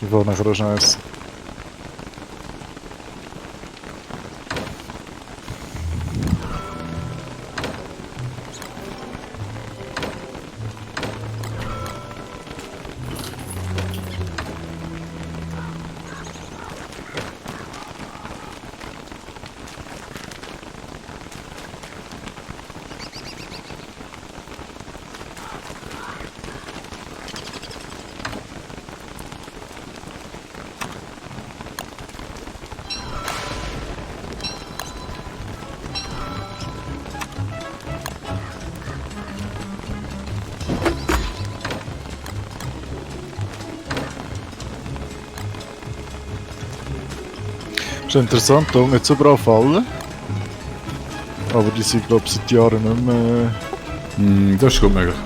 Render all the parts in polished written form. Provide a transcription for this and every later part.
Ich will nachher auch schnell essen. Das ist interessant, da nicht so überall fallen. Aber die sind, glaube ich, seit Jahren nicht mehr... Das ist gut möglich.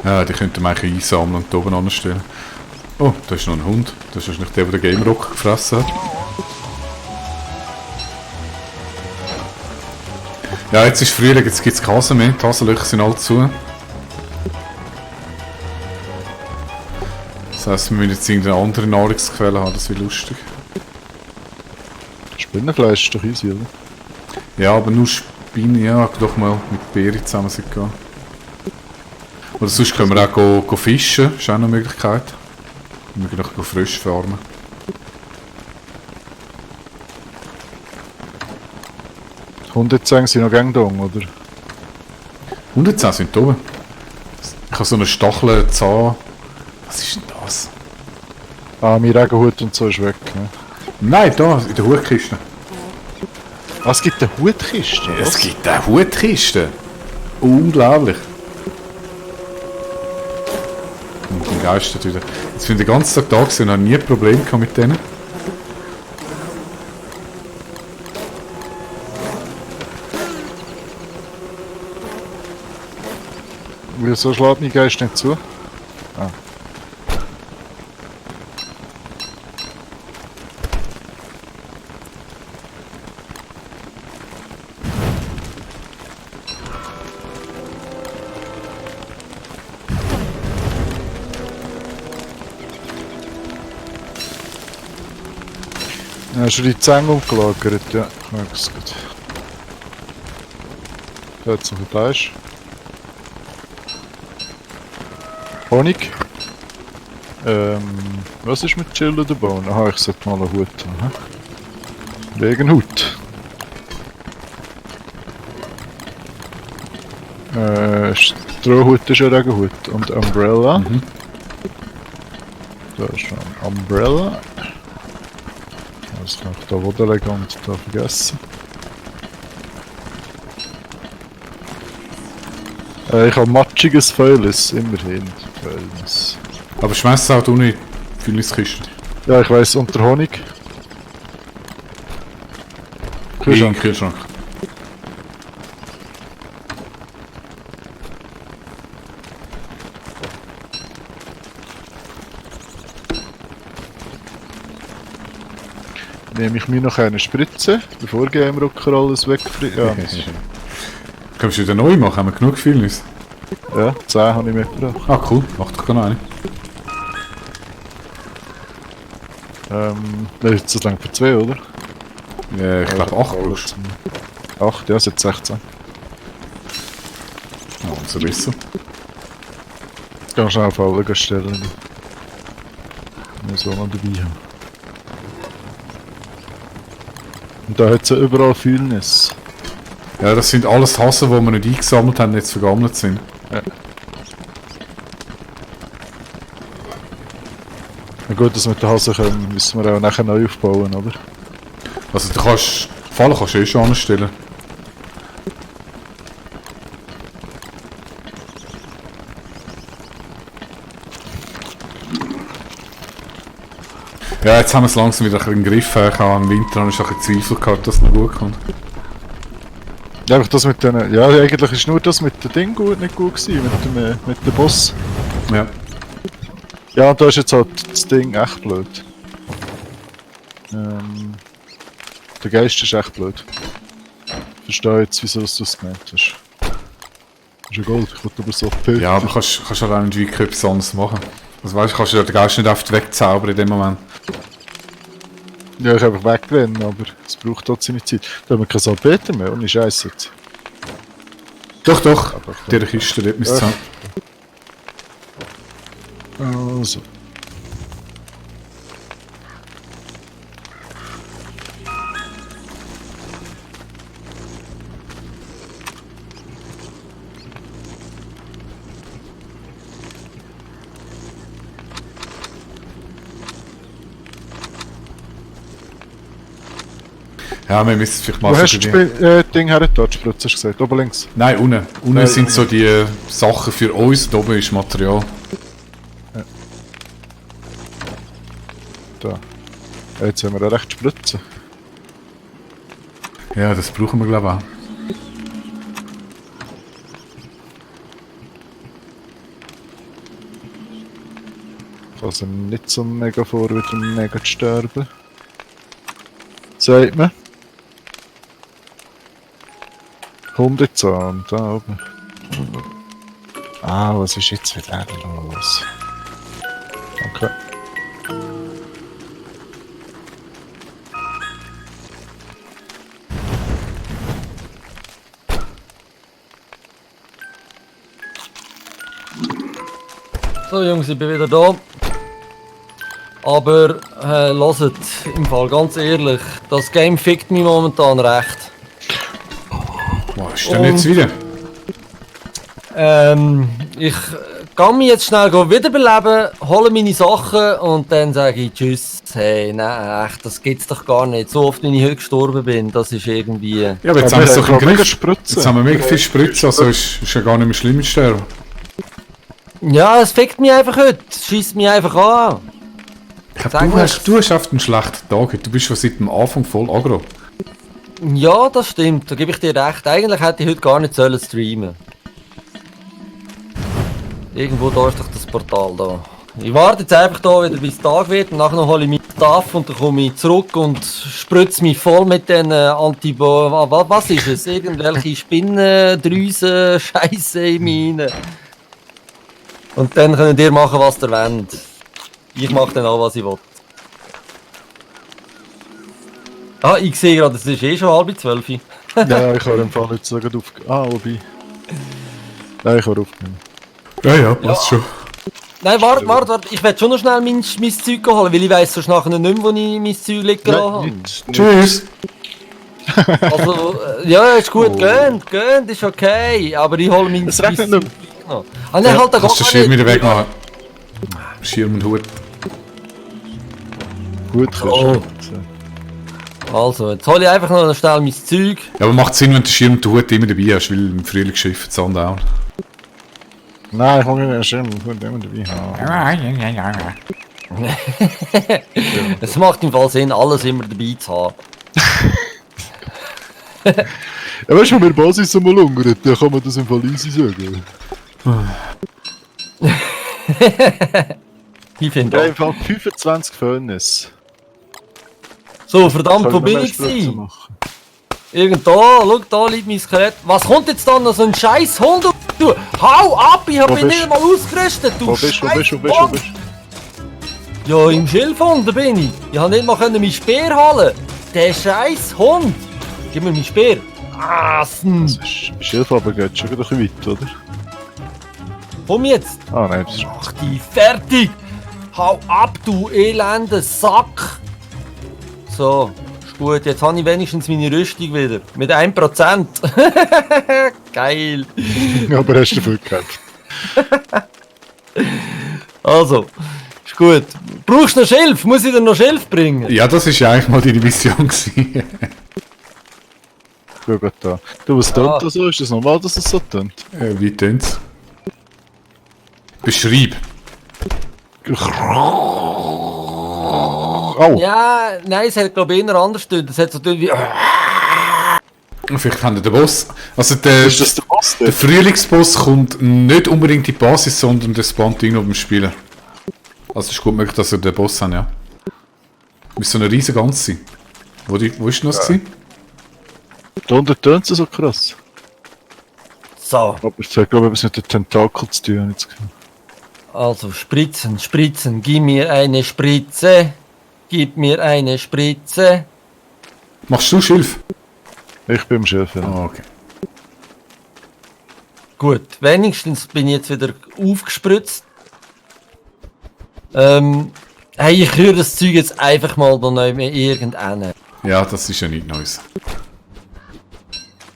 Ja, die könnten wir eigentlich einsammeln und da oben anstellen. Oh, da ist noch ein Hund. Das ist nicht der, der den Game Rock gefressen hat. Ja, jetzt ist Frühling, jetzt gibt es keine Hasen mehr. Die Hasenlöcher sind alle zu. Das heisst, wir müssen jetzt irgendeine andere Nahrungsquelle haben, das wäre lustig. Spinnenfleisch ist doch easy, oder? Ja, aber nur Spinnen, ja, doch mal mit Beeren zusammen gehen. Oder sonst können wir auch go fischen, ist auch noch eine Möglichkeit. Wir können auch frisch farmen. Hundezähne sind noch gang da, oder? Hundezähne sind da oben. Ich habe so einen Stachelzahn. Was ist denn das? Ah, mein Regenhut und so ist weg. Ne? Nein, da, in der Hutkiste. Ah, es gibt eine Hutkiste? Ja, es gibt eine Hutkiste. Unglaublich. Und den Geist wieder. Jetzt bin ich den ganzen Tag da gewesen und habe nie ein Problem gehabt mit denen. Wieso schlägt mein Geist nicht zu? Ah. Ja, hast du die Zähne umgelagert? Ja, ich merke es gut. Da hat es noch ein Fleisch. Honig. Was ist mit Chillen der Bohnen? Aha, ich sollte mal einen Hut haben. Regenhut. Strohhut ist ein Regenhut. Und Umbrella. Da ist schon ein Umbrella. Das kann ich da Boden legen und da vergessen. Ich habe matschiges Fäulis, immerhin. Fäulis. Aber schmeißt es auch ohne Füllungskiste. Ja, ich weiss, unter Honig. Kühlschrank. Kühlschrank. Nehme ich mir noch eine Spritze, bevor Game Rocker alles wegfriert. Ja, Kannst du wieder neu machen? Haben wir genug Füllnis? ja, 10 habe ich mitgebracht. Ah, cool. Mach doch gar nicht. Das ist zu lang für 2, oder? Ich glaube 8 brauchst 8, ja, es sind 16. du. Ja, umso besser. Ich kann schnell auf alle stellen. Ich muss auch noch dabei haben. Und da hat es ja überall Fühlnis. Ja, das sind alles Hasen, die wir nicht eingesammelt haben, jetzt vergammelt sind. Ja. Na gut, dass wir mit den Hasen können, müssen wir auch nachher neu aufbauen, oder? Also du kannst... Fallen kannst du eh schon anstellen. Ja, jetzt haben wir es langsam wieder in den Griff. Ich habe im Winter habe ich ein bisschen Zweifel gehabt, dass es noch gut kommt. Ja, einfach das mit den... Ja, eigentlich ist nur das mit dem Ding gut, nicht gut gewesen, mit dem Boss. Ja. Ja, da ist jetzt halt das Ding echt blöd. Der Geist ist echt blöd. Ich verstehe jetzt, wieso du es gemeint hast. Ist ja Gold, ich wollte aber so töten. Ja, aber kannst allein nicht wirklich etwas anderes machen. Also weißt du, kannst du den Geist nicht einfach wegzaubern in dem Moment. Ja, ich kann einfach wegrennen, aber es braucht trotzdem seine Zeit. Da haben wir keinen Salpeter mehr, ohne Scheiß jetzt. Doch, Einfach der Kiste dort müsste sein. Also. Ja, wir müssen es vielleicht mal Wo hast so du wie- das Ding hergetan, Spritze, hast du gesagt? Oben links. Nein, unten. Unten sind so die Sachen für uns, und oben ist Material. Da. Jetzt haben wir eine recht Spritze. Ja, das brauchen wir glaube ich auch. Also nicht so mega vor, wieder mega zu sterben. Sagt man. 100 Zahn, da oben. Ah, was ist jetzt wieder los? Okay. So Jungs, ich bin wieder da. Aber hört, im Fall ganz ehrlich, das Game fickt mich momentan recht. Was ist denn jetzt wieder? Ich kann mich jetzt schnell wiederbeleben, hole meine Sachen und dann sage ich Tschüss. Hey, nein, echt, das gibt's doch gar nicht. So oft, wie ich heute gestorben bin, das ist irgendwie... Ja, aber jetzt haben wir es doch im mega Griff. Spritzen. Jetzt haben wir mega viel Spritzen, also ist ja gar nicht mehr schlimm mit Sterben. Ja, es fickt mich einfach heute. Es scheisst mich einfach an. Ich glaub, Sag du hast oft einen schlechten Tag. Du bist schon seit dem Anfang voll aggro. Ja, das stimmt, da gebe ich dir recht. Eigentlich hätte ich heute gar nicht sollen streamen. Irgendwo da ist doch das Portal da. Ich warte jetzt einfach da wieder, bis es Tag wird und nachher hole ich meinen Stuff und dann komme ich zurück und spritze mich voll mit den was ist es? Irgendwelche Spinnendrüsen, Scheiße in mir rein. Und dann könnt ihr machen, was ihr wollt. Ich mache dann auch, was ich will. Ah, ich sehe gerade, es ist eh schon 11:30. Ja, ich habe im Fall nicht so gut aufgenommen. Ah, wobei. Nein, ich habe aufgenommen. Ja, passt schon. Nein, warte, ich werde schon noch schnell mein Zeug holen, weil ich weiss sonst nachher nicht mehr, wo ich mein Zeug liegen lassen habe. Nicht. Tschüss. Also, ja, ist gut, gönnt, ist okay, aber ich hole mein Es regnet nicht noch. Ah, nein, halt, da Kannst du den Schirm wieder wegmachen? Schirm und Hut. Gut, kannst Oh. du. Also, jetzt hole ich einfach noch schnell mein Zeug. Ja, aber macht Sinn, wenn du den Schirm und den Hut immer dabei hast, weil im Frühling schifft es andauernd. Nein, ich mag nicht Schirm, ich will immer dabei haben. Es macht im Fall Sinn, alles immer dabei zu haben. Ja, weißt du, wenn wir Basis einmal hungern, dann kann man das im Fall easy sagen. Ich finde Ja, auch. im Fall 25 Furnace. So, verdammt, wo Können wir bin mehr ich Spritze gewesen? machen? Irgend da, schau, da liegt mein Skelett. Was kommt jetzt da noch so ein scheiß Hund? Du, hau ab, ich hab Wo mich bist nicht mal ausgerüstet, du Wo bist du, wo bist du, wo bist du, wo bist du? Ja, im Schilfhund bin ich. Ich hab nicht mal meinen Speer holen. Der scheiß Hund. Gib mir meinen Speer. Assen. Das ist Schilf, aber geht schon wieder ein bisschen weit, oder? Komm jetzt. Ah nein, das ist... Mach die fertig. Hau ab, du elender Sack. So, ist gut. Jetzt habe ich wenigstens meine Rüstung wieder. Mit 1%. Geil. Aber hast du dafür gehabt? Also, ist gut. Brauchst du noch Schilf? Muss ich dir noch Schilf bringen? Ja, das war ja eigentlich mal deine Mission gewesen. Schau grad da. Du, was tönt das so? Ist das normal, dass es so tönt? Wie tönt's? Beschreib. Au! Ja, nein, es hat glaube ich eher anders getönt. Es hat so getönt wie... Vielleicht haben wir den Boss. Also der, Ist das der Boss? der Frühlingsboss kommt nicht unbedingt in die Basis, sondern der spawnt irgendwo beim Spieler. Also es ist gut möglich, dass wir den Boss haben, ja. Müsste so eine riesige Gans sein. Wo ist denn das? gewesen? Da unten tönt es so krass. So, Aber es hat, glaube ich, etwas mit den Tentakeln zu tun. habe ich das Gefühl. also Spritzen, Spritzen, gib mir eine Spritze. Gib mir eine Spritze. Machst du Schilf? Ich bin im Chef, ja. Ah, okay. Gut, wenigstens bin ich jetzt wieder aufgespritzt. Hey, ich rühre das Zeug jetzt einfach mal da neu mit irgendeinen. Ja, das ist ja nichts Neues.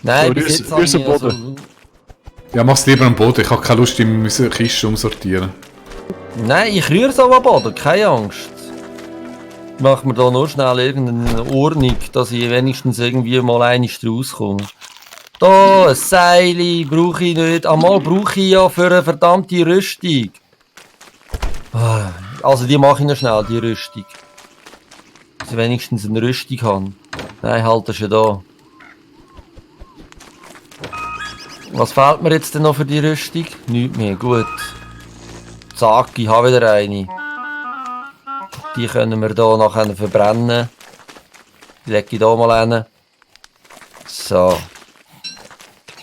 Nein, So, bis rühr's- jetzt habe rühr's ich am also, Ja, mach's lieber am Boden. Ich habe keine Lust, in meine Kiste umsortieren. Nein, ich rühre es auch am Boden, keine Angst. Mach mir da nur schnell irgendeine Ordnung, dass ich wenigstens irgendwie mal einiges rauskomme. Da, ein Seil brauche ich nicht. Einmal brauche ich ja für eine verdammte Rüstung. Ah, also die mache ich noch schnell, die Rüstung. Dass ich wenigstens eine Rüstung habe. Nein, halt das ja da. Was fehlt mir jetzt denn noch für die Rüstung? Nichts mehr, gut. Zack, ich habe wieder eine. Die können wir hier nachher verbrennen. Die lege ich hier mal hin. So.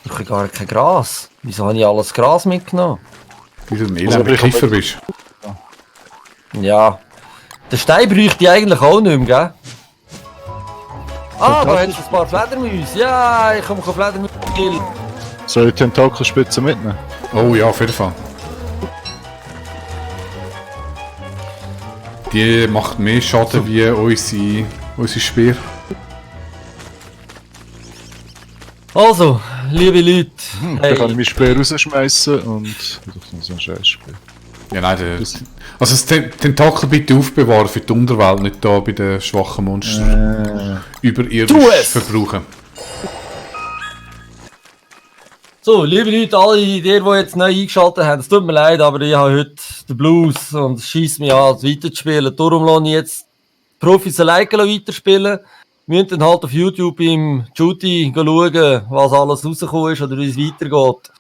Ich habe gar kein Gras. Wieso habe ich alles Gras mitgenommen? Wie du ein Also, elender ich hab Kiffer bist. Ja. Den Stein bräuchte ich eigentlich auch nicht mehr, gell? Ah, da hat es ein paar Fledermäuse. Ja, ich komme Fledermäuse killen. Soll ich Tentakelspitze mitnehmen? Oh ja, auf jeden Fall. Die macht mehr Schaden wie unsere Speer. Also, liebe Leute. Dann kann ich meinen Speer rausschmeißen und... Das ist so ein scheiß Speer. Ja, nein, also das Tentakel bitte aufbewahren für die Unterwelt, nicht da bei den schwachen Monstern. Tu Überirdisch es! verbrauchen. So, liebe Leute, alle die jetzt neu eingeschaltet haben, es tut mir leid, aber ich habe heute den Blues und es scheisst mich an, weiterzuspielen. Darum lasse ich jetzt die Profis alleine weiterspielen. Wir müssen dann halt auf YouTube im Judy schauen, was alles rausgekommen ist oder wie es weitergeht.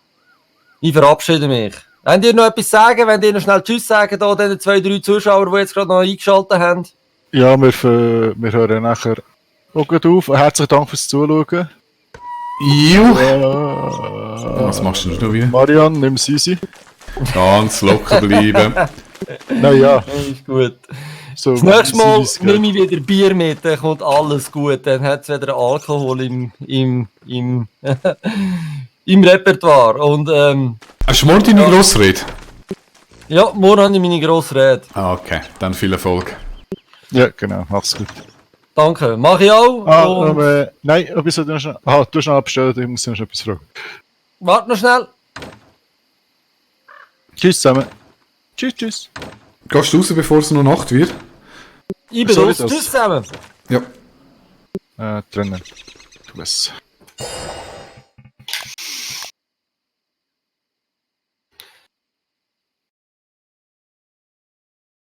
Ich verabschiede mich. Wollt ihr noch etwas sagen? Wollt ihr noch schnell Tschüss sagen, da den 2, 3 Zuschauern, die jetzt gerade noch eingeschaltet haben? Ja, wir hören nachher auch gut auf. Herzlichen Dank fürs Zuschauen. Juh! Was machst du noch wieder? Marian, nimm Sisi. Ganz locker bleiben. Naja, Ist gut. so. Das nächste Mal Sisis, gell. nehme ich wieder Bier mit, dann kommt alles gut. Dann hat es wieder Alkohol im Repertoire. Und Hast du morgen deine Grossrede? ja, morgen habe ich meine grosse Rede. Ah, okay. Dann viel Erfolg. Ja, genau, mach's gut. Danke. Mach ich auch. Und Nein, etwas soll ich noch schnell... Aha, du hast noch abgestellt, ich muss noch etwas fragen. warte noch schnell. Tschüss zusammen. Tschüss, tschüss. Gehst du raus, bevor es noch Nacht wird? Ich bin Soll los. ich das? Tschüss zusammen. Ja. Trennen. Tu es.